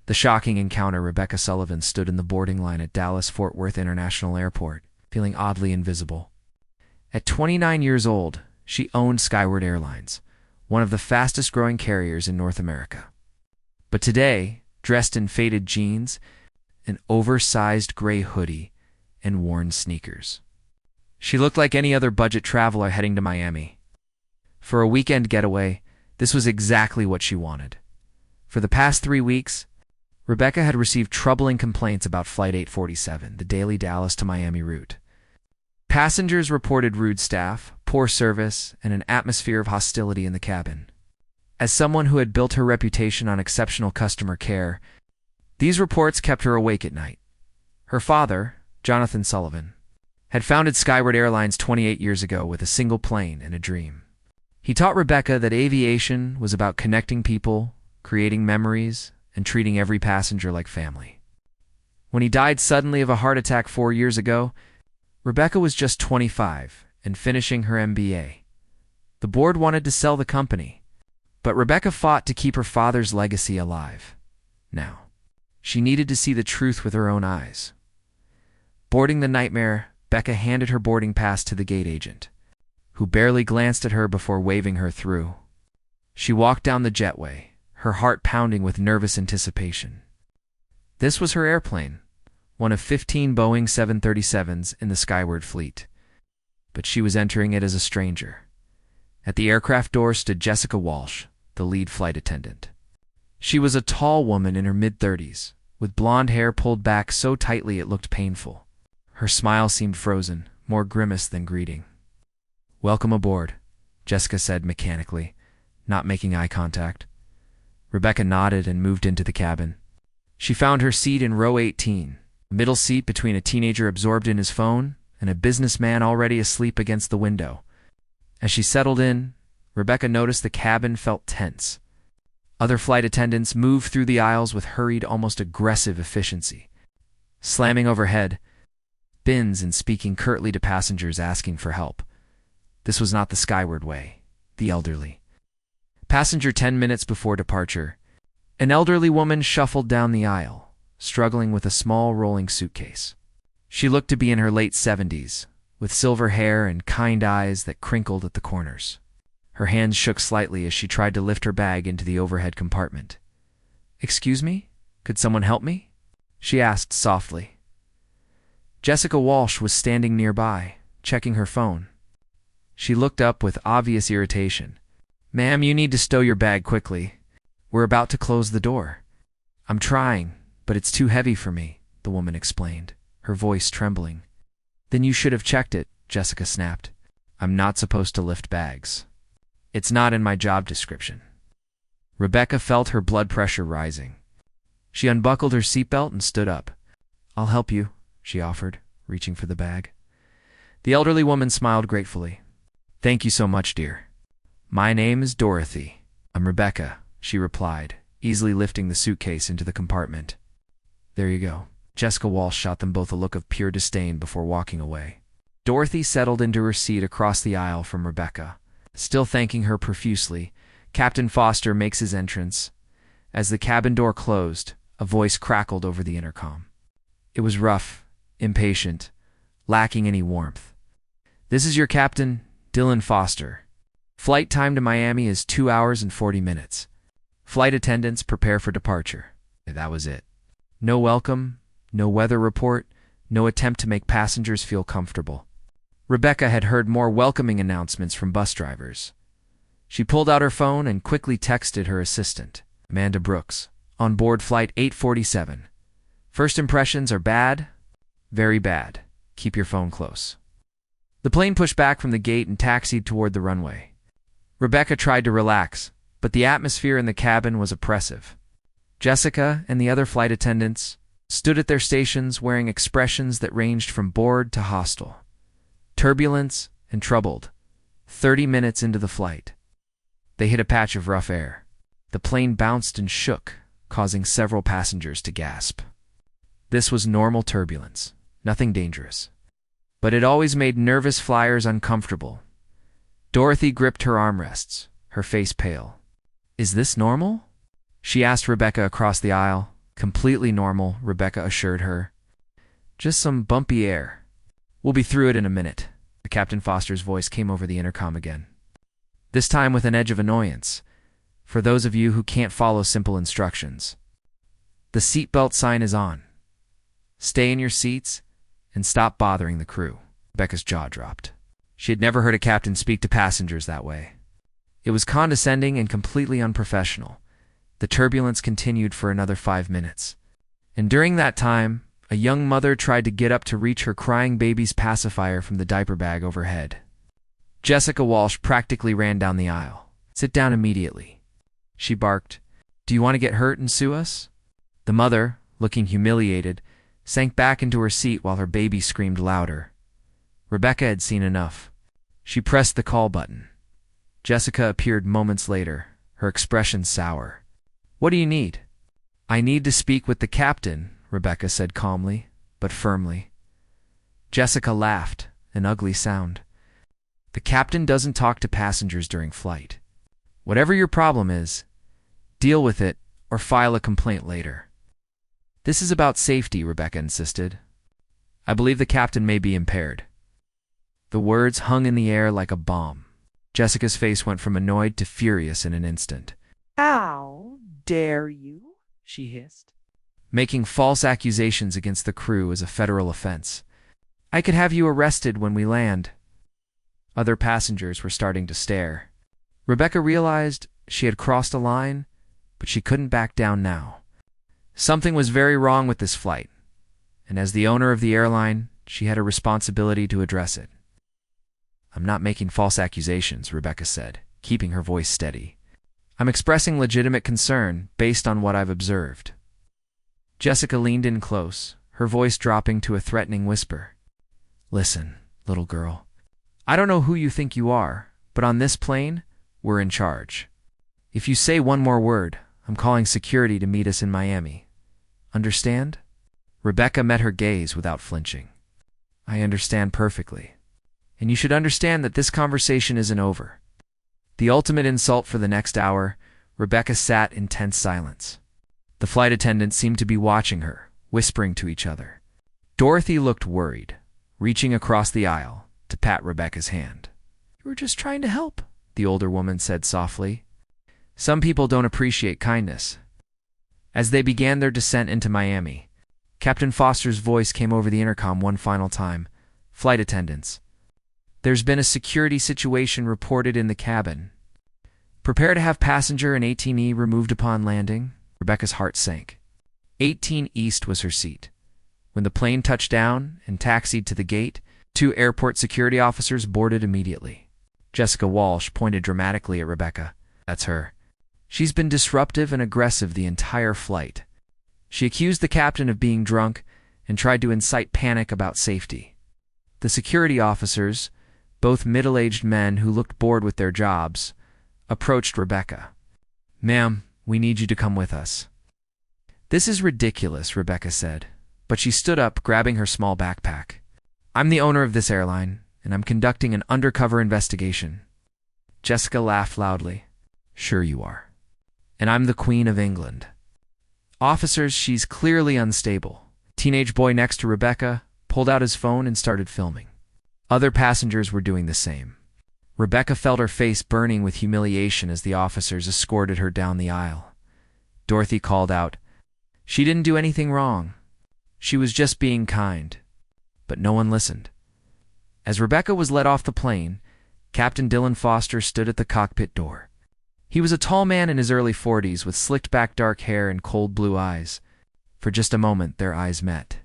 The shocking encounter. Rebecca Sullivan stood in the boarding line at Dallas-Fort Worth International Airport, feeling oddly invisible. At 29 years old, she owned Skyward Airlines, one of the fastest-growing carriers in North America. But today, dressed in faded jeans, an oversized gray hoodie, and worn sneakers, she looked like any other budget traveler heading to Miami. For a weekend getaway, this was exactly what she wanted. For the past 3 weeks, Rebecca had received troubling complaints about Flight 847, the daily Dallas to Miami route. Passengers reported rude staff, poor service, and an atmosphere of hostility in the cabin. As someone who had built her reputation on exceptional customer care, these reports kept her awake at night. Her father, Jonathan Sullivan, had founded Skyward Airlines 28 years ago with a single plane and a dream. He taught Rebecca that aviation was about connecting people, creating memories, and treating every passenger like family. When he died suddenly of a heart attack 4 years ago, Rebecca was just 25 and finishing her MBA. The board wanted to sell the company, but Rebecca fought to keep her father's legacy alive. Now, she needed to see the truth with her own eyes. Boarding the Nightmare, Becca handed her boarding pass to the gate agent, who barely glanced at her before waving her through. She walked down the jetway, her heart pounding with nervous anticipation. This was her airplane, one of 15 Boeing 737s in the Skyward fleet. But she was entering it as a stranger. At the aircraft door stood Jessica Walsh, the lead flight attendant. She was a tall woman in her mid-30s, with blonde hair pulled back so tightly it looked painful. Her smile seemed frozen, more grimace than greeting. "Welcome aboard," Jessica said mechanically, not making eye contact. Rebecca nodded and moved into the cabin. She found her seat in row 18, a middle seat between a teenager absorbed in his phone and a businessman already asleep against the window. As she settled in, Rebecca noticed the cabin felt tense. Other flight attendants moved through the aisles with hurried, almost aggressive efficiency, slamming overhead bins and speaking curtly to passengers asking for help. This was not the Skyward way. The elderly. Passenger 10 minutes before departure, an elderly woman shuffled down the aisle, struggling with a small rolling suitcase. She looked to be in her late 70s, with silver hair and kind eyes that crinkled at the corners. Her hands shook slightly as she tried to lift her bag into the overhead compartment. "Excuse me? Could someone help me?" she asked softly. Jessica Walsh was standing nearby, checking her phone. She looked up with obvious irritation. "Ma'am, you need to stow your bag quickly. We're about to close the door." "I'm trying, but it's too heavy for me," the woman explained, her voice trembling. "Then you should have checked it," Jessica snapped. "I'm not supposed to lift bags. It's not in my job description." Rebecca felt her blood pressure rising. She unbuckled her seatbelt and stood up. "I'll help you," she offered, reaching for the bag. The elderly woman smiled gratefully. "Thank you so much, dear. My name is Dorothy." "I'm Rebecca," she replied, easily lifting the suitcase into the compartment. "There you go." Jessica Walsh shot them both a look of pure disdain before walking away. Dorothy settled into her seat across the aisle from Rebecca. Still thanking her profusely, Captain Foster makes his entrance. As the cabin door closed, a voice crackled over the intercom. It was rough, impatient, lacking any warmth. "This is your captain, Dylan Foster. Flight time to Miami is 2 hours and 40 minutes. Flight attendants prepare for departure." That was it. No welcome, no weather report, no attempt to make passengers feel comfortable. Rebecca had heard more welcoming announcements from bus drivers. She pulled out her phone and quickly texted her assistant, Amanda Brooks, on board Flight 847. "First impressions are bad, very bad. Keep your phone close." The plane pushed back from the gate and taxied toward the runway. Rebecca tried to relax, but the atmosphere in the cabin was oppressive. Jessica and the other flight attendants stood at their stations wearing expressions that ranged from bored to hostile, turbulence and troubled. 30 minutes into the flight, they hit a patch of rough air. The plane bounced and shook, causing several passengers to gasp. This was normal turbulence, nothing dangerous. But it always made nervous flyers uncomfortable. Dorothy gripped her armrests, her face pale. "Is this normal?" she asked Rebecca across the aisle, Completely normal, Rebecca assured her. Just some bumpy air. We'll be through it in a minute. Captain Foster's voice came over the intercom again. This time with an edge of annoyance, for those of you who can't follow simple instructions. The seatbelt sign is on. Stay in your seats and stop bothering the crew. Rebecca's jaw dropped. She had never heard a captain speak to passengers that way. It was condescending and completely unprofessional. The turbulence continued for another 5 minutes. And during that time, a young mother tried to get up to reach her crying baby's pacifier from the diaper bag overhead. Jessica Walsh practically ran down the aisle. Sit down immediately. She barked. Do you want to get hurt and sue us? The mother, looking humiliated, sank back into her seat while her baby screamed louder. Rebecca had seen enough. She pressed the call button. Jessica appeared moments later, her expression sour. What do you need? I need to speak with the captain, Rebecca said calmly, but firmly. Jessica laughed, an ugly sound. The captain doesn't talk to passengers during flight. Whatever your problem is, deal with it or file a complaint later. This is about safety, Rebecca insisted. I believe the captain may be impaired. The words hung in the air like a bomb. Jessica's face went from annoyed to furious in an instant. How dare you? She hissed. Making false accusations against the crew is a federal offense. I could have you arrested when we land. Other passengers were starting to stare. Rebecca realized she had crossed a line, but she couldn't back down now. Something was very wrong with this flight, and as the owner of the airline, she had a responsibility to address it. I'm not making false accusations, Rebecca said, keeping her voice steady. I'm expressing legitimate concern based on what I've observed. Jessica leaned in close, her voice dropping to a threatening whisper. Listen, little girl. I don't know who you think you are, but on this plane, we're in charge. If you say one more word, I'm calling security to meet us in Miami. Understand? Rebecca met her gaze without flinching. I understand perfectly. And you should understand that this conversation isn't over. The ultimate insult for the next hour, Rebecca sat in tense silence. The flight attendants seemed to be watching her, whispering to each other. Dorothy looked worried, reaching across the aisle to pat Rebecca's hand. You were just trying to help, the older woman said softly. Some people don't appreciate kindness. As they began their descent into Miami, Captain Foster's voice came over the intercom one final time. Flight attendants. There's been a security situation reported in the cabin. Prepare to have passenger and 18E removed upon landing. Rebecca's heart sank. 18 East was her seat. When the plane touched down and taxied to the gate, 2 airport security officers boarded immediately. Jessica Walsh pointed dramatically at Rebecca. That's her. She's been disruptive and aggressive the entire flight. She accused the captain of being drunk and tried to incite panic about safety. The security officers, both middle-aged men who looked bored with their jobs, approached Rebecca. Ma'am, we need you to come with us. This is ridiculous, Rebecca said, but she stood up, grabbing her small backpack. I'm the owner of this airline, and I'm conducting an undercover investigation. Jessica laughed loudly. Sure you are. And I'm the Queen of England. Officers, she's clearly unstable. Teenage boy next to Rebecca pulled out his phone and started filming. Other passengers were doing the same. Rebecca felt her face burning with humiliation as the officers escorted her down the aisle. Dorothy called out, She didn't do anything wrong. She was just being kind. But no one listened. As Rebecca was led off the plane, Captain Dylan Foster stood at the cockpit door. He was a tall man in his early 40s with slicked-back dark hair and cold blue eyes. For just a moment, their eyes met,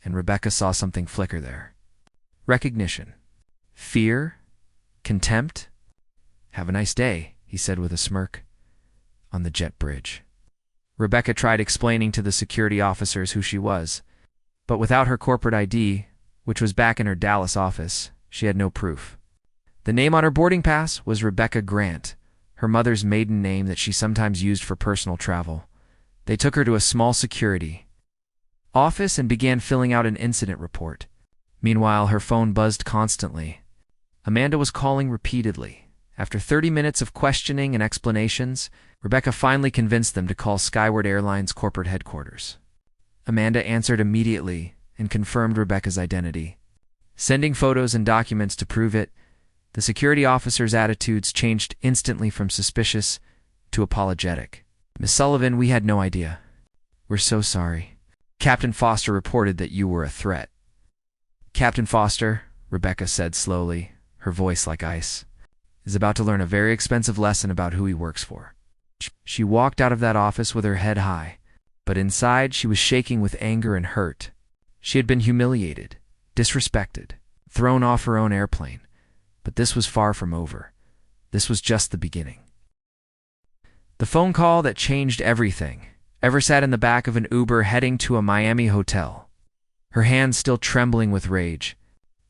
and Rebecca saw something flicker there. Recognition. Fear? Contempt? Have a nice day, he said with a smirk. On the jet bridge. Rebecca tried explaining to the security officers who she was, but without her corporate ID, which was back in her Dallas office, she had no proof. The name on her boarding pass was Rebecca Grant, her mother's maiden name that she sometimes used for personal travel. They took her to a small security office and began filling out an incident report. Meanwhile, her phone buzzed constantly. Amanda was calling repeatedly. After 30 minutes of questioning and explanations, Rebecca finally convinced them to call Skyward Airlines corporate headquarters. Amanda answered immediately and confirmed Rebecca's identity. Sending photos and documents to prove it, the security officer's attitudes changed instantly from suspicious to apologetic. "Miss Sullivan, we had no idea. We're so sorry. Captain Foster reported that you were a threat." "Captain Foster," Rebecca said slowly, her voice like ice, "is about to learn a very expensive lesson about who he works for." She walked out of that office with her head high, but inside she was shaking with anger and hurt. She had been humiliated, disrespected, thrown off her own airplane, but this was far from over. This was just the beginning. The phone call that changed everything. Ever sat in the back of an Uber heading to a Miami hotel, her hands still trembling with rage.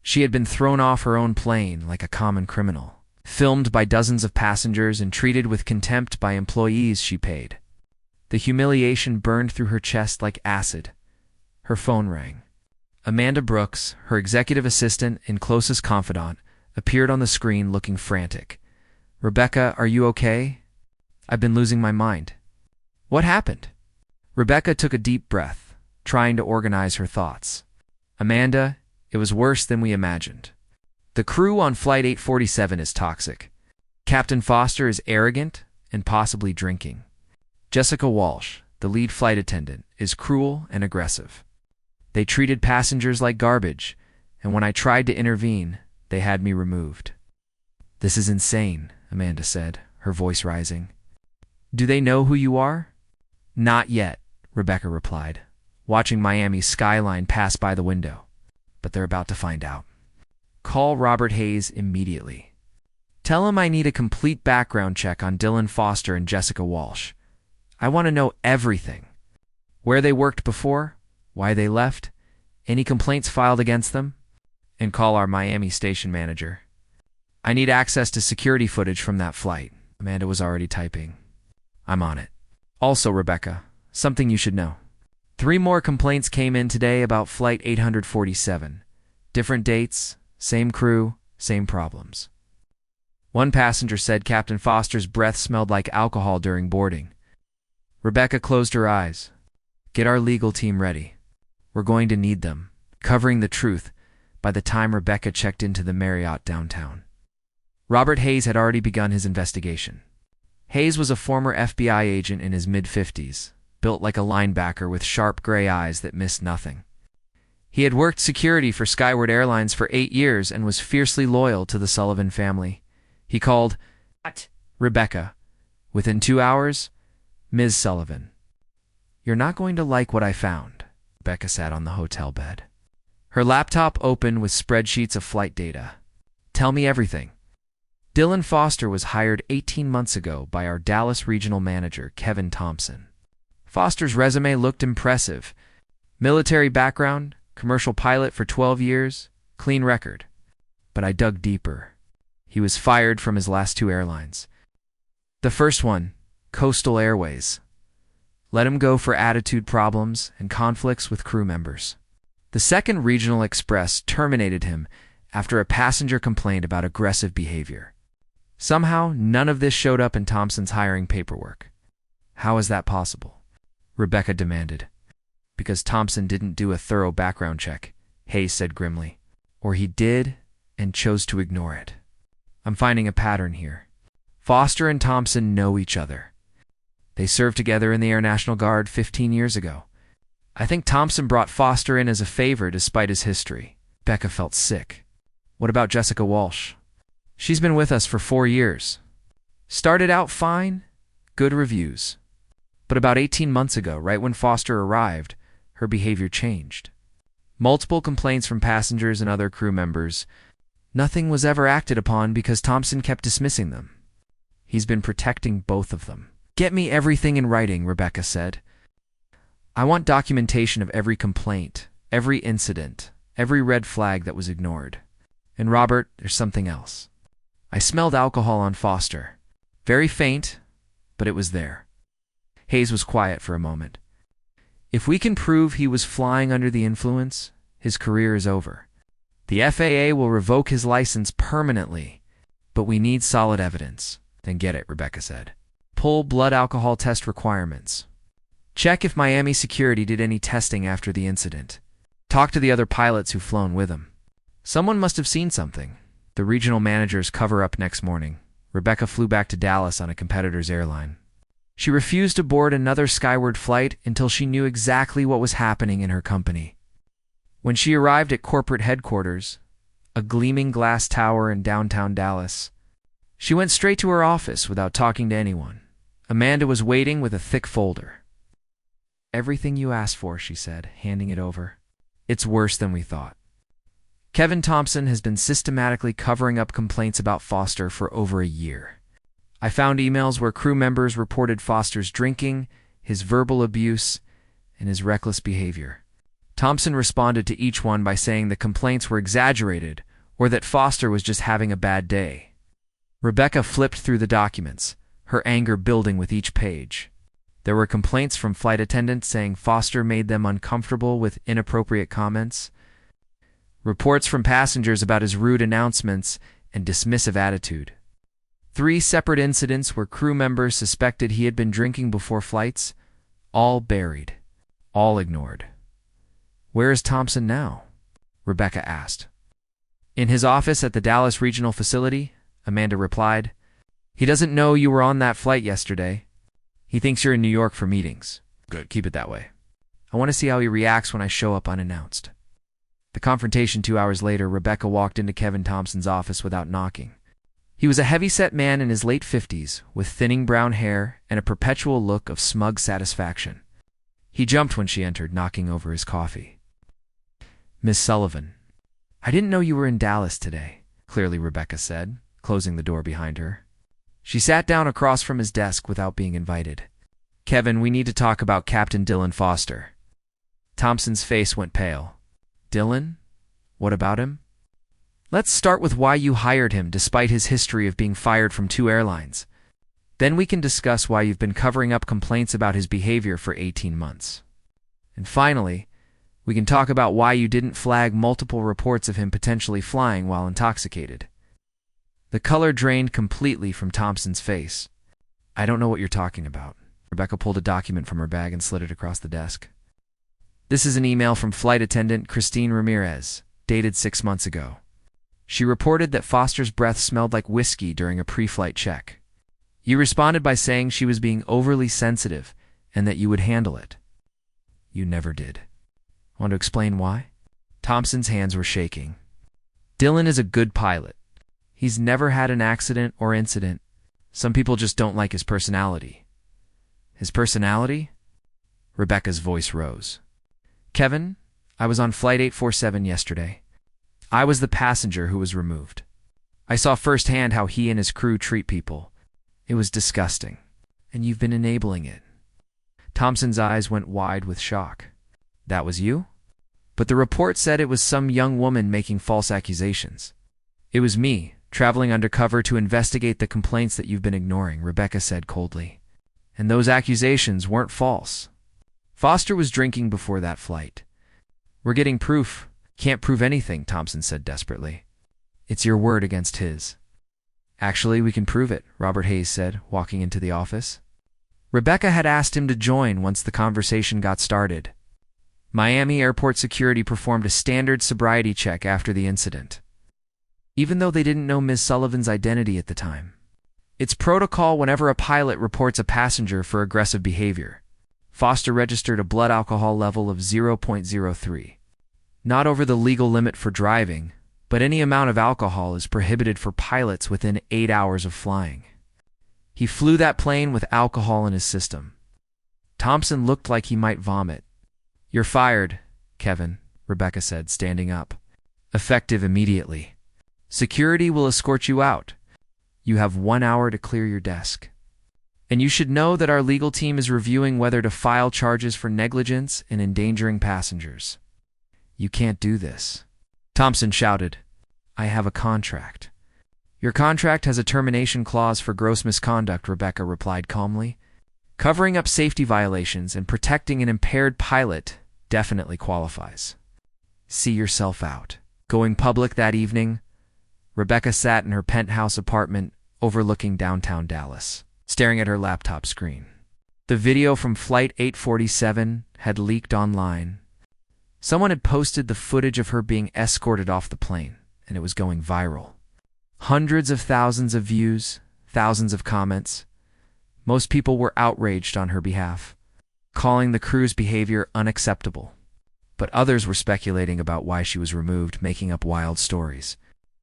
She had been thrown off her own plane like a common criminal, filmed by dozens of passengers and treated with contempt by employees she paid. The humiliation burned through her chest like acid. Her phone rang. Amanda Brooks, her executive assistant and closest confidant, appeared on the screen looking frantic. "Rebecca, are you okay? I've been losing my mind." "What happened?" Rebecca took a deep breath, trying to organize her thoughts. "Amanda, it was worse than we imagined. The crew on Flight 847 is toxic. Captain Foster is arrogant and possibly drinking. Jessica Walsh, the lead flight attendant, is cruel and aggressive. They treated passengers like garbage, and when I tried to intervene, they had me removed." "This is insane," Amanda said, her voice rising. "Do they know who you are?" "Not yet," Rebecca replied, watching Miami's skyline pass by the window. "But they're about to find out. Call Robert Hayes immediately. Tell him I need a complete background check on Dylan Foster and Jessica Walsh. I want to know everything. Where they worked before, why they left, any complaints filed against them, and call our Miami station manager. I need access to security footage from that flight." Amanda was already typing. "I'm on it. Also, Rebecca, something you should know. 3 more complaints came in today about Flight 847. Different dates, same crew, same problems. One passenger said Captain Foster's breath smelled like alcohol during boarding." Rebecca closed her eyes. "Get our legal team ready. We're going to need them, covering the truth," by the time Rebecca checked into the Marriott downtown. Robert Hayes had already begun his investigation. Hayes was a former FBI agent in his mid-50s, built like a linebacker with sharp gray eyes that missed nothing. He had worked security for Skyward Airlines for 8 years and was fiercely loyal to the Sullivan family. He called, "What?" "Rebecca. Within 2 hours, Ms. Sullivan." "You're not going to like what I found." Rebecca sat on the hotel bed, her laptop open with spreadsheets of flight data. "Tell me everything." Dylan Foster was hired 18 months ago by our Dallas regional manager, Kevin Thompson. Foster's resume looked impressive. Military background, commercial pilot for 12 years, clean record. But I dug deeper. He was fired from his last 2 airlines. The first one, Coastal Airways, let him go for attitude problems and conflicts with crew members. The second, Regional Express, terminated him after a passenger complained about aggressive behavior. Somehow, none of this showed up in Thompson's hiring paperwork. "How is that possible?" Rebecca demanded. "Because Thompson didn't do a thorough background check," Hayes said grimly. "Or he did and chose to ignore it. I'm finding a pattern here. Foster and Thompson know each other. They served together in the Air National Guard 15 years ago. I think Thompson brought Foster in as a favor despite his history." Becca felt sick. "What about Jessica Walsh?" "She's been with us for 4 years. Started out fine, good reviews. But about 18 months ago, right when Foster arrived, her behavior changed. Multiple complaints from passengers and other crew members. Nothing was ever acted upon because Thompson kept dismissing them. He's been protecting both of them." "Get me everything in writing," Rebecca said. "I want documentation of every complaint, every incident, every red flag that was ignored. And Robert, there's something else. I smelled alcohol on Foster. Very faint, but it was there." Hayes was quiet for a moment. "If we can prove he was flying under the influence, his career is over. The FAA will revoke his license permanently, but we need solid evidence." "Then get it," Rebecca said. "Pull blood alcohol test requirements. Check if Miami security did any testing after the incident. Talk to the other pilots who've flown with him. Someone must have seen something. The regional manager's cover-up next morning. Rebecca flew back to Dallas on a competitor's airline. She refused to board another skyward flight until she knew exactly what was happening in her company. When she arrived at corporate headquarters, a gleaming glass tower in downtown Dallas, she went straight to her office without talking to anyone. Amanda was waiting with a thick folder. "Everything you asked for," she said, handing it over. "It's worse than we thought. Kevin Thompson has been systematically covering up complaints about Foster for over a year. I found emails where crew members reported Foster's drinking, his verbal abuse, and his reckless behavior. Thompson responded to each one by saying the complaints were exaggerated or that Foster was just having a bad day." Rebecca flipped through the documents, her anger building with each page. There were complaints from flight attendants saying Foster made them uncomfortable with inappropriate comments, reports from passengers about his rude announcements and dismissive attitude. 3 separate incidents where crew members suspected he had been drinking before flights, all buried, all ignored. "Where is Thompson now?" Rebecca asked. "In his office at the Dallas Regional Facility," Amanda replied. "He doesn't know you were on that flight yesterday. He thinks you're in New York for meetings." "Good, keep it that way. I want to see how he reacts when I show up unannounced." The confrontation 2 hours later, Rebecca walked into Kevin Thompson's office without knocking. He was a heavy-set man in his late 50s, with thinning brown hair and a perpetual look of smug satisfaction. He jumped when she entered, knocking over his coffee. "Miss Sullivan, I didn't know you were in Dallas today," clearly Rebecca said, closing the door behind her. She sat down across from his desk without being invited. "Kevin, we need to talk about Captain Dylan Foster." Thompson's face went pale. "Dylan? What about him?" "Let's start with why you hired him despite his history of being fired from 2 airlines. Then we can discuss why you've been covering up complaints about his behavior for 18 months. And finally, we can talk about why you didn't flag multiple reports of him potentially flying while intoxicated." The color drained completely from Thompson's face. "I don't know what you're talking about." Rebecca pulled a document from her bag and slid it across the desk. "This is an email from flight attendant Christine Ramirez, dated 6 months ago. She reported that Foster's breath smelled like whiskey during a pre-flight check. You responded by saying she was being overly sensitive and that you would handle it. You never did. Want to explain why?" Thompson's hands were shaking. "Dylan is a good pilot. He's never had an accident or incident. Some people just don't like his personality." "His personality?" Rebecca's voice rose. "Kevin, I was on Flight 847 yesterday. I was the passenger who was removed. I saw firsthand how he and his crew treat people. It was disgusting, and you've been enabling it." Thompson's eyes went wide with shock. "That was you?" "But the report said it was some young woman making false accusations." "It was me, traveling undercover to investigate the complaints that you've been ignoring," Rebecca said coldly. "And those accusations weren't false. Foster was drinking before that flight." "We're getting proof." "Can't prove anything," Thompson said desperately. "It's your word against his." "Actually, we can prove it," Robert Hayes said, walking into the office. Rebecca had asked him to join once the conversation got started. Miami airport security performed a standard sobriety check after the incident, even though they didn't know Ms. Sullivan's identity at the time. It's protocol whenever a pilot reports a passenger for aggressive behavior. Foster registered a blood alcohol level of 0.03. Not over the legal limit for driving, but any amount of alcohol is prohibited for pilots within 8 hours of flying. He flew that plane with alcohol in his system. Thompson looked like he might vomit. "You're fired, Kevin," Rebecca said, standing up. "Effective immediately. Security will escort you out. You have 1 hour to clear your desk. And you should know that our legal team is reviewing whether to file charges for negligence and endangering passengers." "You can't do this." Thompson shouted. "I have a contract." "Your contract has a termination clause for gross misconduct," Rebecca replied calmly. "Covering up safety violations and protecting an impaired pilot definitely qualifies. See yourself out." Going public that evening, Rebecca sat in her penthouse apartment overlooking downtown Dallas, staring at her laptop screen. The video from Flight 847 had leaked online. Someone had posted the footage of her being escorted off the plane, and it was going viral. Hundreds of thousands of views, thousands of comments. Most people were outraged on her behalf, calling the crew's behavior unacceptable. But others were speculating about why she was removed, making up wild stories.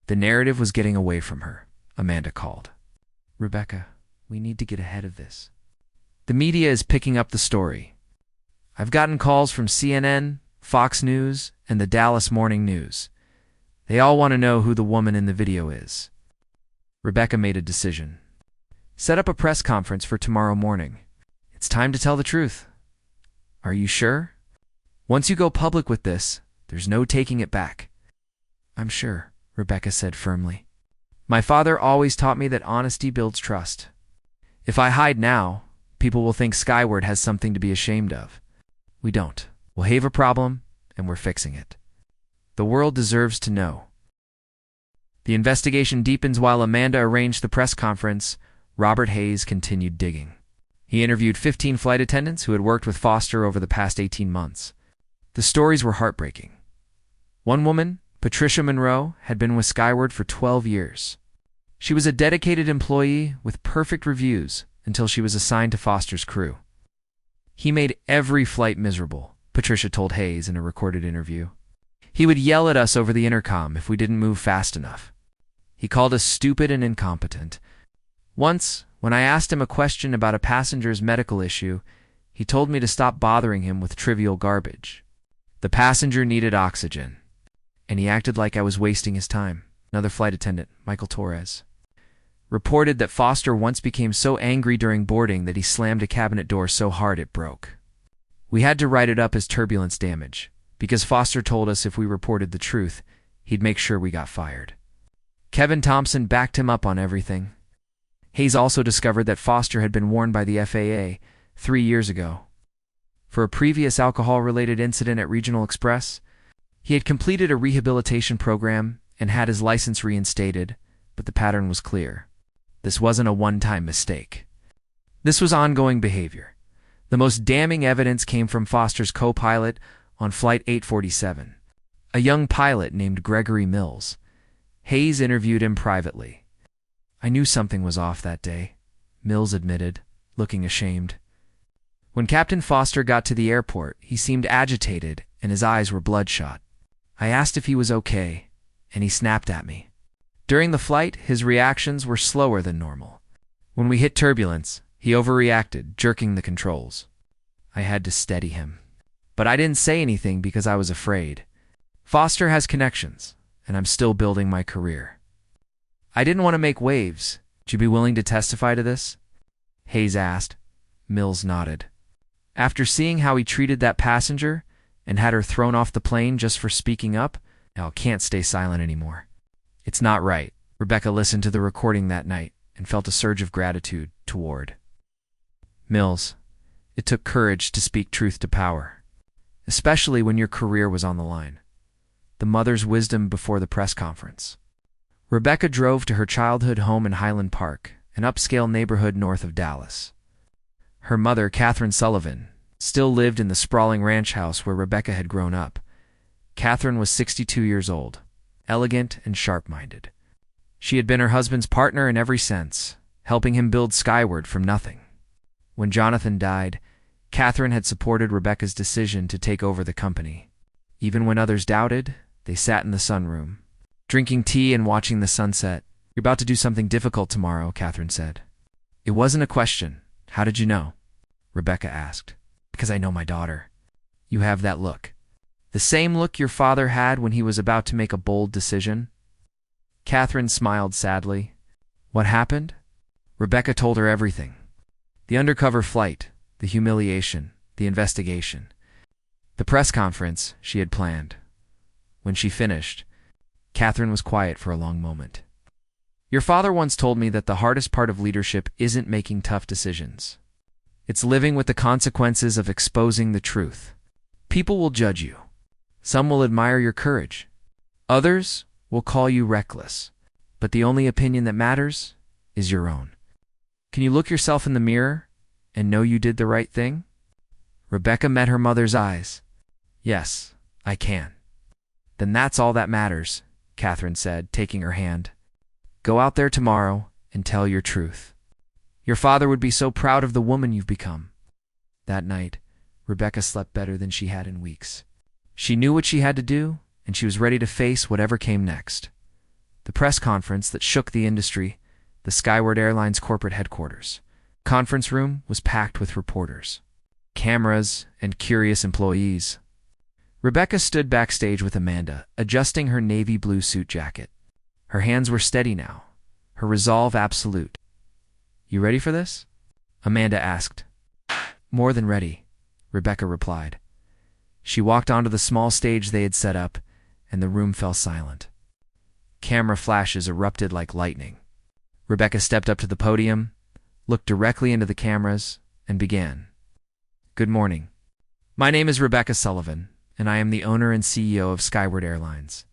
The narrative was getting away from her. Amanda called. "Rebecca, we need to get ahead of this. The media is picking up the story. I've gotten calls from CNN, Fox News, and the Dallas Morning News. They all want to know who the woman in the video is." Rebecca made a decision. "Set up a press conference for tomorrow morning. It's time to tell the truth." "Are you sure? Once you go public with this, there's no taking it back." "I'm sure," Rebecca said firmly. "My father always taught me that honesty builds trust. If I hide now, people will think Skyward has something to be ashamed of. We don't. We'll have a problem, and we're fixing it. The world deserves to know." The investigation deepens. While Amanda arranged the press conference, Robert Hayes continued digging. He interviewed 15 flight attendants who had worked with Foster over the past 18 months. The stories were heartbreaking. One woman, Patricia Monroe, had been with Skyward for 12 years. She was a dedicated employee with perfect reviews until she was assigned to Foster's crew. "He made every flight miserable," Patricia told Hayes in a recorded interview. "He would yell at us over the intercom if we didn't move fast enough. He called us stupid and incompetent. Once, when I asked him a question about a passenger's medical issue, he told me to stop bothering him with trivial garbage. The passenger needed oxygen, and he acted like I was wasting his time." Another flight attendant, Michael Torres, reported that Foster once became so angry during boarding that he slammed a cabinet door so hard it broke. "We had to write it up as turbulence damage, because Foster told us if we reported the truth, he'd make sure we got fired." Kevin Thompson backed him up on everything. Hayes also discovered that Foster had been warned by the FAA 3 years ago. For a previous alcohol-related incident at Regional Express, he had completed a rehabilitation program and had his license reinstated, but the pattern was clear. This wasn't a one-time mistake. This was ongoing behavior. The most damning evidence came from Foster's co-pilot on Flight 847, a young pilot named Gregory Mills. Hayes interviewed him privately. "I knew something was off that day," Mills admitted, looking ashamed. "When Captain Foster got to the airport, he seemed agitated and his eyes were bloodshot. I asked if he was okay, and he snapped at me. During the flight, his reactions were slower than normal. When we hit turbulence, he overreacted, jerking the controls. I had to steady him. But I didn't say anything because I was afraid. Foster has connections, and I'm still building my career. I didn't want to make waves. Would you be willing to testify to this?" Hayes asked. Mills nodded. After seeing how he treated that passenger and had her thrown off the plane just for speaking up, Al can't stay silent anymore. "It's not right." Rebecca listened to the recording that night and felt a surge of gratitude toward Mills. It took courage to speak truth to power, especially when your career was on the line. The mother's wisdom before the press conference. Rebecca drove to her childhood home in Highland Park, an upscale neighborhood north of Dallas. Her mother, Catherine Sullivan, still lived in the sprawling ranch house where Rebecca had grown up. Catherine was 62 years old, elegant and sharp-minded. She had been her husband's partner in every sense, helping him build Skyward from nothing. When Jonathan died, Catherine had supported Rebecca's decision to take over the company. Even when others doubted, they sat in the sunroom, drinking tea and watching the sunset. "You're about to do something difficult tomorrow," Catherine said. "It wasn't a question. How did you know?" Rebecca asked. "Because I know my daughter. You have that look. The same look your father had when he was about to make a bold decision." Catherine smiled sadly. What happened? Rebecca told her everything. The undercover flight, the humiliation, the investigation, the press conference she had planned. When she finished, Catherine was quiet for a long moment. "Your father once told me that the hardest part of leadership isn't making tough decisions. It's living with the consequences of exposing the truth. People will judge you. Some will admire your courage. Others will call you reckless. But the only opinion that matters is your own. Can you look yourself in the mirror and know you did the right thing? Rebecca met her mother's eyes. Yes, I can. Then that's all that matters, Catherine said, taking her hand. Go out there tomorrow and tell your truth. Your father would be so proud of the woman you've become. That night, Rebecca slept better than she had in weeks. She knew what she had to do, and she was ready to face whatever came next. The press conference that shook the industry, the Skyward Airlines corporate headquarters. Conference room was packed with reporters, cameras, and curious employees. Rebecca stood backstage with Amanda, adjusting her navy blue suit jacket. Her hands were steady now, her resolve absolute. You ready for this? Amanda asked. More than ready, Rebecca replied. She walked onto the small stage they had set up, and the room fell silent. Camera flashes erupted like lightning. Rebecca stepped up to the podium, looked directly into the cameras, and began. Good morning. My name is Rebecca Sullivan, and I am the owner and CEO of Skyward Airlines.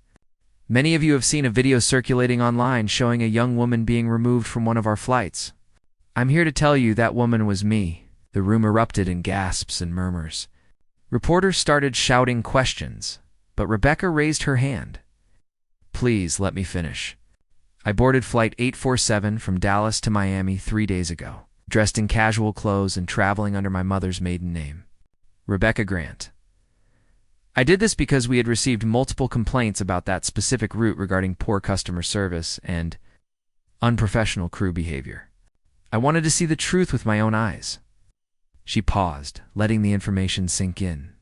Many of you have seen a video circulating online showing a young woman being removed from one of our flights. I'm here to tell you that woman was me. The room erupted in gasps and murmurs. Reporters started shouting questions, but Rebecca raised her hand. Please let me finish. I boarded Flight 847 from Dallas to Miami 3 days ago, dressed in casual clothes and traveling under my mother's maiden name, Rebecca Grant. I did this because we had received multiple complaints about that specific route regarding poor customer service and unprofessional crew behavior. I wanted to see the truth with my own eyes. She paused, letting the information sink in.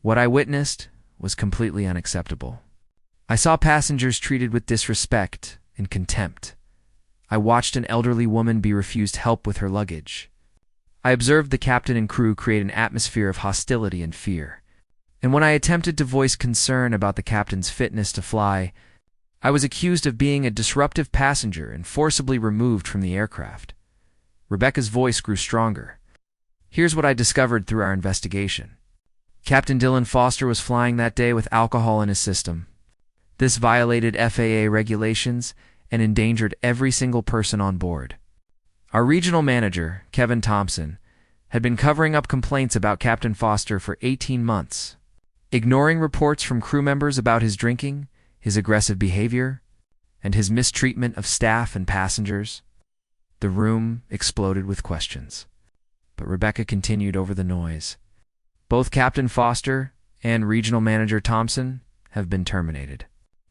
What I witnessed was completely unacceptable. I saw passengers treated with disrespect and contempt. I watched an elderly woman be refused help with her luggage. I observed the captain and crew create an atmosphere of hostility and fear. And when I attempted to voice concern about the captain's fitness to fly, I was accused of being a disruptive passenger and forcibly removed from the aircraft. Rebecca's voice grew stronger. Here's what I discovered through our investigation. Captain Dylan Foster was flying that day with alcohol in his system. This violated FAA regulations and endangered every single person on board. Our regional manager, Kevin Thompson, had been covering up complaints about Captain Foster for 18 months, ignoring reports from crew members about his drinking, his aggressive behavior, and his mistreatment of staff and passengers. The room exploded with questions, but Rebecca continued over the noise. Both Captain Foster and Regional Manager Thompson have been terminated.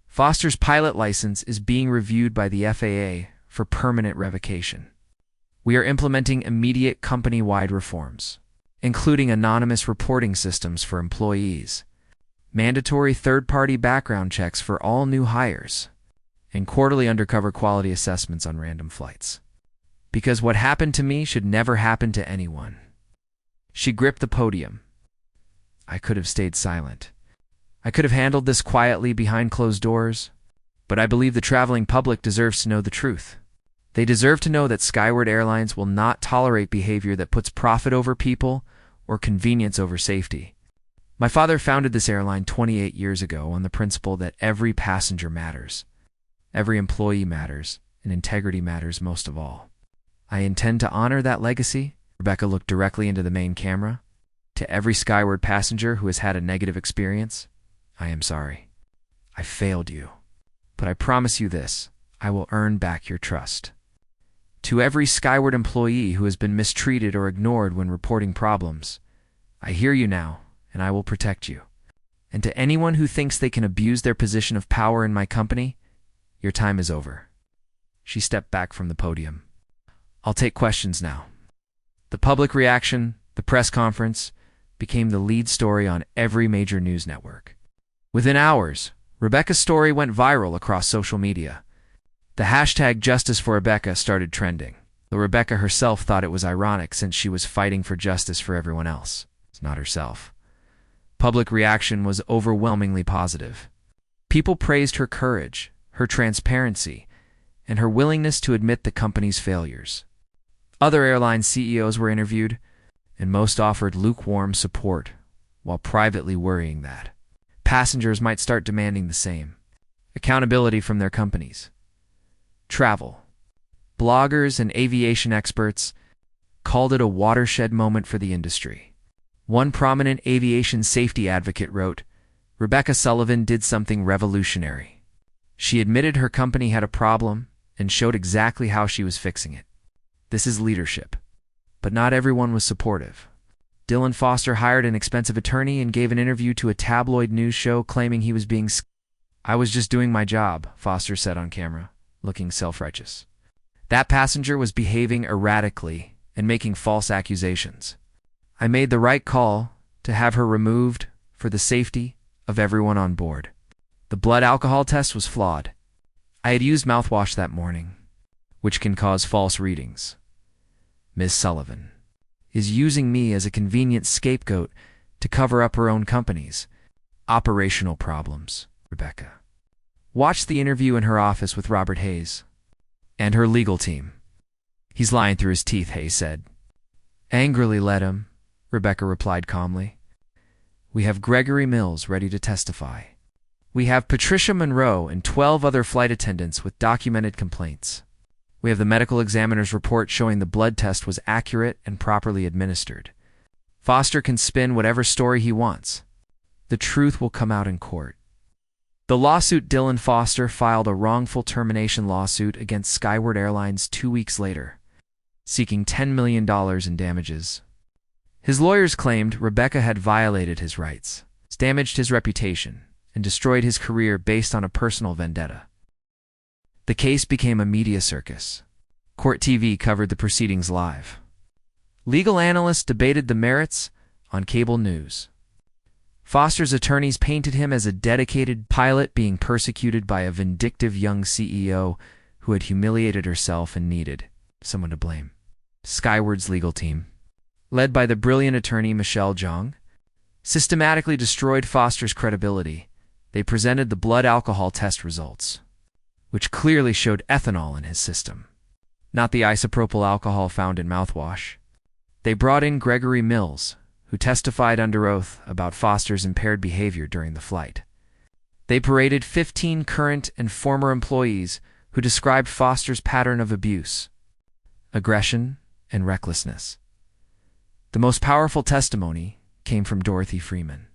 Foster's pilot license is being reviewed by the FAA for permanent revocation. We are implementing immediate company-wide reforms, including anonymous reporting systems for employees, mandatory third-party background checks for all new hires, and quarterly undercover quality assessments on random flights. Because what happened to me should never happen to anyone. She gripped the podium. I could have stayed silent. I could have handled this quietly behind closed doors, but I believe the traveling public deserves to know the truth. They deserve to know that Skyward Airlines will not tolerate behavior that puts profit over people or convenience over safety. My father founded this airline 28 years ago on the principle that every passenger matters, every employee matters, and integrity matters most of all. I intend to honor that legacy. Rebecca looked directly into the main camera. To every Skyward passenger who has had a negative experience, I am sorry. I failed you. But I promise you this, I will earn back your trust. To every Skyward employee who has been mistreated or ignored when reporting problems, I hear you now, and I will protect you. And to anyone who thinks they can abuse their position of power in my company, your time is over. She stepped back from the podium. I'll take questions now. The public reaction, the press conference, became the lead story on every major news network. Within hours, Rebecca's story went viral across social media. The hashtag Justice for Rebecca started trending, though Rebecca herself thought it was ironic since she was fighting for justice for everyone else, not herself. Public reaction was overwhelmingly positive. People praised her courage, her transparency, and her willingness to admit the company's failures. Other airline CEOs were interviewed, and most offered lukewarm support, while privately worrying that passengers might start demanding the same. Accountability from their companies. Travel. Bloggers and aviation experts called it a watershed moment for the industry. One prominent aviation safety advocate wrote, "Rebecca Sullivan did something revolutionary. She admitted her company had a problem and showed exactly how she was fixing it. This is leadership." But not everyone was supportive. Dylan Foster hired an expensive attorney and gave an interview to a tabloid news show claiming he was being "I was just doing my job," Foster said on camera, looking self-righteous. That passenger was behaving erratically and making false accusations. "I made the right call to have her removed for the safety of everyone on board. The blood alcohol test was flawed. I had used mouthwash that morning, which can cause false readings. Ms. Sullivan is using me as a convenient scapegoat to cover up her own company's operational problems." Rebecca watched the interview in her office with Robert Hayes and her legal team. "He's lying through his teeth," Hayes said. "Angrily let him," Rebecca replied calmly. "We have Gregory Mills ready to testify. We have Patricia Monroe and 12 other flight attendants with documented complaints. We have the medical examiner's report showing the blood test was accurate and properly administered. Foster can spin whatever story he wants. The truth will come out in court." The lawsuit. Dylan Foster filed a wrongful termination lawsuit against Skyward Airlines 2 weeks later, seeking $10 million in damages. His lawyers claimed Rebecca had violated his rights, damaged his reputation, and destroyed his career based on a personal vendetta. The case became a media circus. Court TV covered the proceedings live. Legal analysts debated the merits on cable news. Foster's attorneys painted him as a dedicated pilot being persecuted by a vindictive young CEO who had humiliated herself and needed someone to blame. Skyward's legal team, led by the brilliant attorney Michelle Zhang, systematically destroyed Foster's credibility. They presented the blood alcohol test results, which clearly showed ethanol in his system, not the isopropyl alcohol found in mouthwash. They brought in Gregory Mills, who testified under oath about Foster's impaired behavior during the flight. They paraded 15 current and former employees who described Foster's pattern of abuse, aggression, and recklessness. The most powerful testimony came from Dorothy Freeman.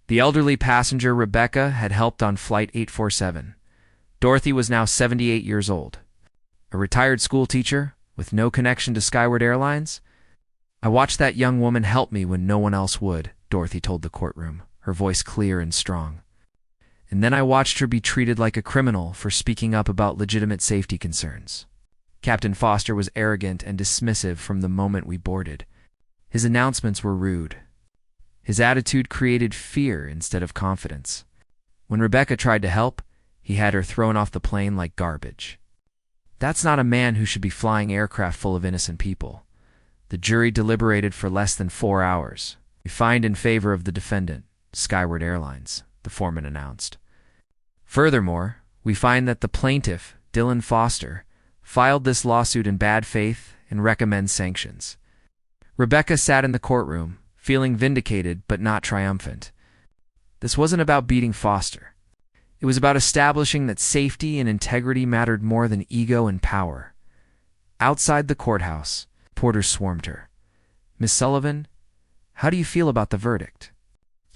The elderly passenger Rebecca had helped on Flight 847. Dorothy was now 78 years old. A retired school teacher with no connection to Skyward Airlines. "I watched that young woman help me when no one else would," Dorothy told the courtroom, her voice clear and strong. "And then I watched her be treated like a criminal for speaking up about legitimate safety concerns." Captain Foster was arrogant and dismissive from the moment we boarded. His announcements were rude. His attitude created fear instead of confidence. When Rebecca tried to help, he had her thrown off the plane like garbage. That's not a man who should be flying aircraft full of innocent people. The jury deliberated for less than 4 hours. "We find in favor of the defendant, Skyward Airlines," the foreman announced. "Furthermore, we find that the plaintiff, Dylan Foster, filed this lawsuit in bad faith and recommends sanctions." Rebecca sat in the courtroom, feeling vindicated but not triumphant. This wasn't about beating Foster. It was about establishing that safety and integrity mattered more than ego and power. Outside the courthouse, porters swarmed her. "Miss Sullivan, how do you feel about the verdict?"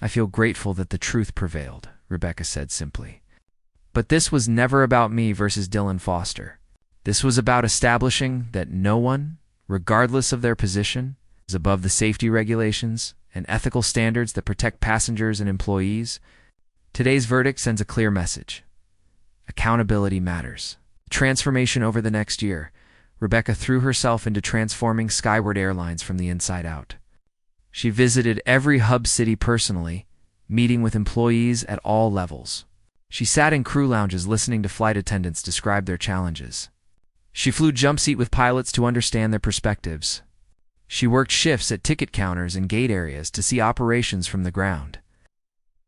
"I feel grateful that the truth prevailed," Rebecca said simply. "But this was never about me versus Dylan Foster. This was about establishing that no one, regardless of their position, is above the safety regulations and ethical standards that protect passengers and employees. Today's verdict sends a clear message. Accountability matters." Transformation over the next year, Rebecca threw herself into transforming Skyward Airlines from the inside out. She visited every hub city personally, meeting with employees at all levels. She sat in crew lounges listening to flight attendants describe their challenges. She flew jump seat with pilots to understand their perspectives. She worked shifts at ticket counters and gate areas to see operations from the ground.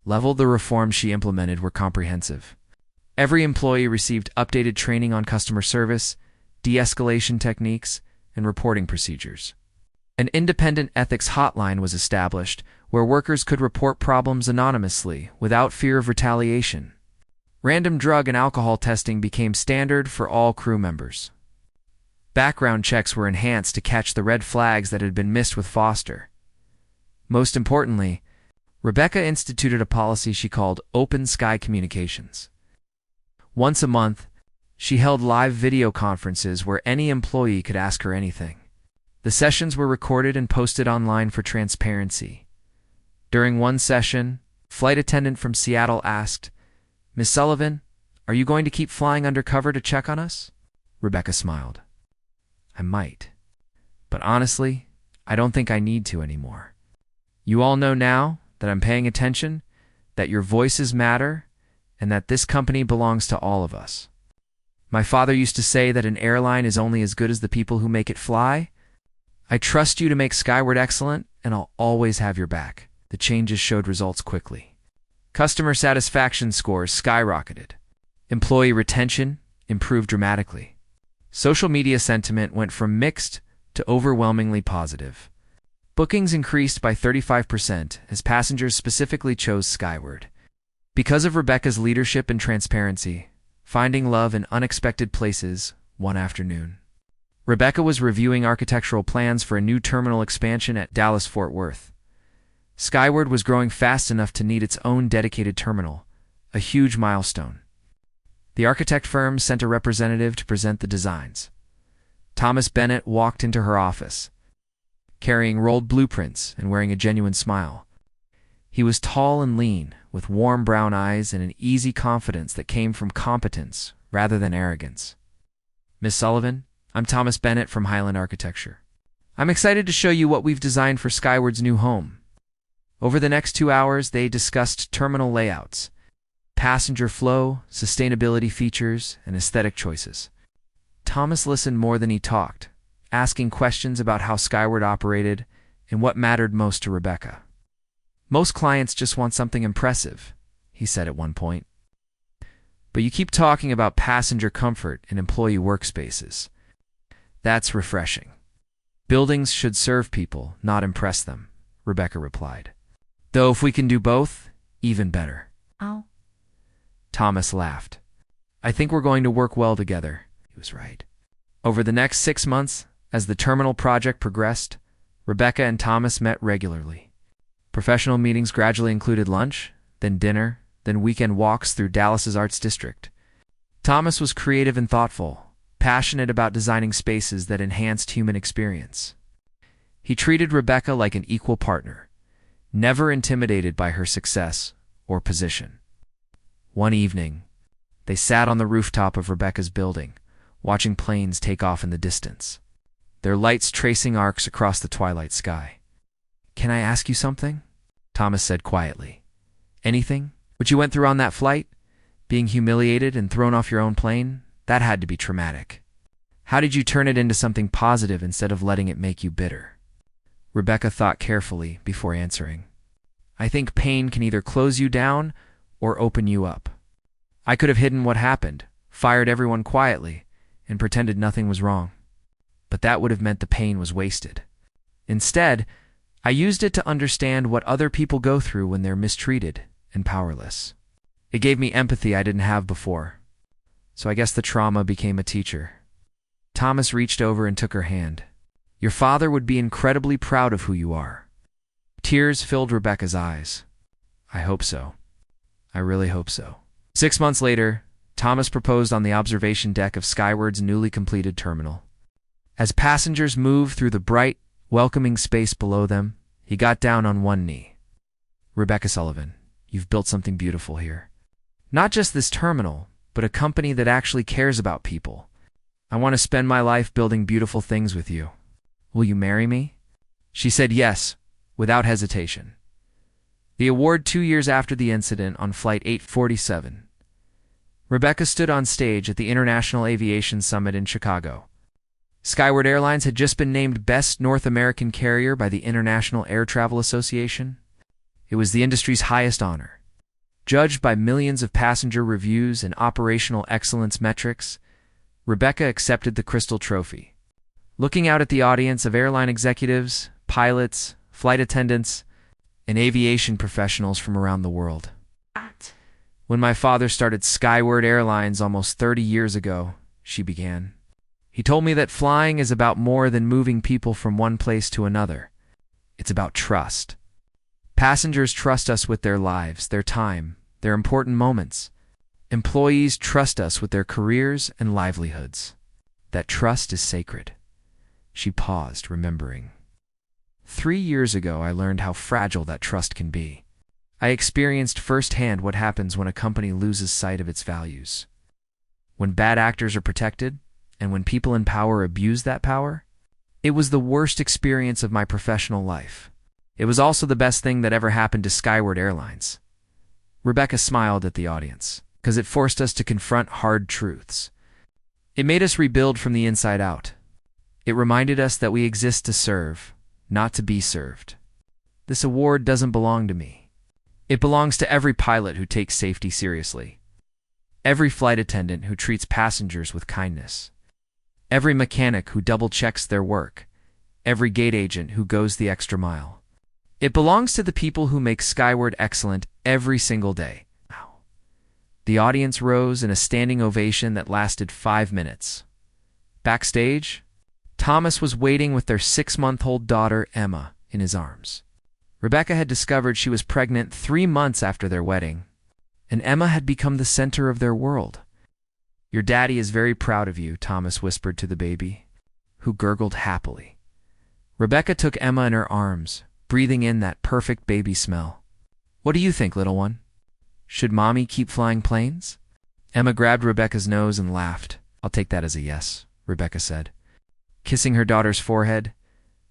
The reforms she implemented were comprehensive. Every employee received updated training on customer service, de-escalation techniques, and reporting procedures. An independent ethics hotline was established where workers could report problems anonymously without fear of retaliation. Random drug and alcohol testing became standard for all crew members. Background checks were enhanced to catch the red flags that had been missed with Foster. Most importantly, Rebecca instituted a policy she called Open Sky Communications. Once a month, she held live video conferences where any employee could ask her anything. The sessions were recorded and posted online for transparency. During one session, a flight attendant from Seattle asked, "Miss Sullivan, are you going to keep flying undercover to check on us?" Rebecca smiled. "I might. But honestly, I don't think I need to anymore. You all know now that I'm paying attention, that your voices matter, and that this company belongs to all of us. My father used to say that an airline is only as good as the people who make it fly. I trust you to make Skyward excellent, and I'll always have your back." The changes showed results quickly. Customer satisfaction scores skyrocketed. Employee retention improved dramatically. Social media sentiment went from mixed to overwhelmingly positive. Bookings increased by 35% as passengers specifically chose Skyward. Because of Rebecca's leadership and transparency, finding love in unexpected places one afternoon. Rebecca was reviewing architectural plans for a new terminal expansion at Dallas-Fort Worth. Skyward was growing fast enough to need its own dedicated terminal, a huge milestone. The architect firm sent a representative to present the designs. Thomas Bennett walked into her office, carrying rolled blueprints and wearing a genuine smile. He was tall and lean, with warm brown eyes and an easy confidence that came from competence rather than arrogance. "Miss Sullivan, I'm Thomas Bennett from Highland Architecture. I'm excited to show you what we've designed for Skyward's new home." Over the next 2 hours, they discussed terminal layouts, passenger flow, sustainability features, and aesthetic choices. Thomas listened more than he talked, asking questions about how Skyward operated and what mattered most to Rebecca. "Most clients just want something impressive," he said at one point. "But you keep talking about passenger comfort and employee workspaces. That's refreshing. Buildings should serve people, not impress them," Rebecca replied. "Though if we can do both, even better." "Oh." Thomas laughed. "I think we're going to work well together." He was right. Over the next 6 months, as the terminal project progressed, Rebecca and Thomas met regularly. Professional meetings gradually included lunch, then dinner, then weekend walks through Dallas's Arts District. Thomas was creative and thoughtful, passionate about designing spaces that enhanced human experience. He treated Rebecca like an equal partner, never intimidated by her success or position. One evening, they sat on the rooftop of Rebecca's building, watching planes take off in the distance, their lights tracing arcs across the twilight sky. "Can I ask you something?" Thomas said quietly. "Anything? What you went through on that flight? Being humiliated and thrown off your own plane? That had to be traumatic. How did you turn it into something positive instead of letting it make you bitter?" Rebecca thought carefully before answering. "I think pain can either close you down or open you up. I could have hidden what happened, fired everyone quietly, and pretended nothing was wrong. But that would have meant the pain was wasted. Instead, I used it to understand what other people go through when they're mistreated and powerless. It gave me empathy I didn't have before. So I guess the trauma became a teacher." Thomas reached over and took her hand. "Your father would be incredibly proud of who you are." Tears filled Rebecca's eyes. "I hope so. I really hope so." 6 months later, Thomas proposed on the observation deck of Skyward's newly completed terminal. As passengers moved through the bright, welcoming space below them, he got down on one knee. "Rebecca Sullivan, you've built something beautiful here. Not just this terminal, but a company that actually cares about people. I want to spend my life building beautiful things with you. Will you marry me?" She said yes, without hesitation. The award 2 years after the incident on Flight 847. Rebecca stood on stage at the International Aviation Summit in Chicago. Skyward Airlines had just been named Best North American Carrier by the International Air Travel Association. It was the industry's highest honor. Judged by millions of passenger reviews and operational excellence metrics, Rebecca accepted the Crystal Trophy. Looking out at the audience of airline executives, pilots, flight attendants, and aviation professionals from around the world. "When my father started Skyward Airlines almost 30 years ago," she began, He told me that flying is about more than moving people from one place to another. It's about trust. Passengers trust us with their lives, their time, their important moments. Employees trust us with their careers and livelihoods. That trust is sacred. She paused, remembering. 3 years ago, I learned how fragile that trust can be. I experienced firsthand what happens when a company loses sight of its values. When bad actors are protected, and when people in power abuse that power, it was the worst experience of my professional life. It was also the best thing that ever happened to Skyward Airlines. Rebecca smiled at the audience, because it forced us to confront hard truths. It made us rebuild from the inside out. It reminded us that we exist to serve, not to be served. This award doesn't belong to me. It belongs to every pilot who takes safety seriously, every flight attendant who treats passengers with kindness, every mechanic who double-checks their work, every gate agent who goes the extra mile. It belongs to the people who make Skyward excellent every single day. The audience rose in a standing ovation that lasted 5 minutes. Backstage, Thomas was waiting with their 6-month-old daughter, Emma, in his arms. Rebecca had discovered she was pregnant 3 months after their wedding, and Emma had become the center of their world. "Your daddy is very proud of you," Thomas whispered to the baby, who gurgled happily. Rebecca took Emma in her arms, breathing in that perfect baby smell. "What do you think, little one? Should mommy keep flying planes?" Emma grabbed Rebecca's nose and laughed. "I'll take that as a yes," Rebecca said. Kissing her daughter's forehead,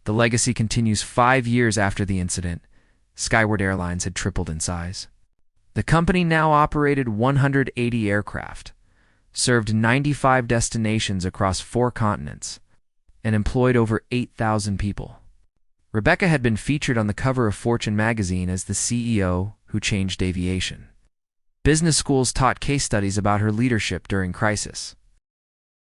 the legacy continues 5 years after the incident. Skyward Airlines had tripled in size. The company now operated 180 aircraft, served 95 destinations across 4 continents, and employed over 8,000 people. Rebecca had been featured on the cover of Fortune magazine as the CEO who changed aviation. Business schools taught case studies about her leadership during crisis.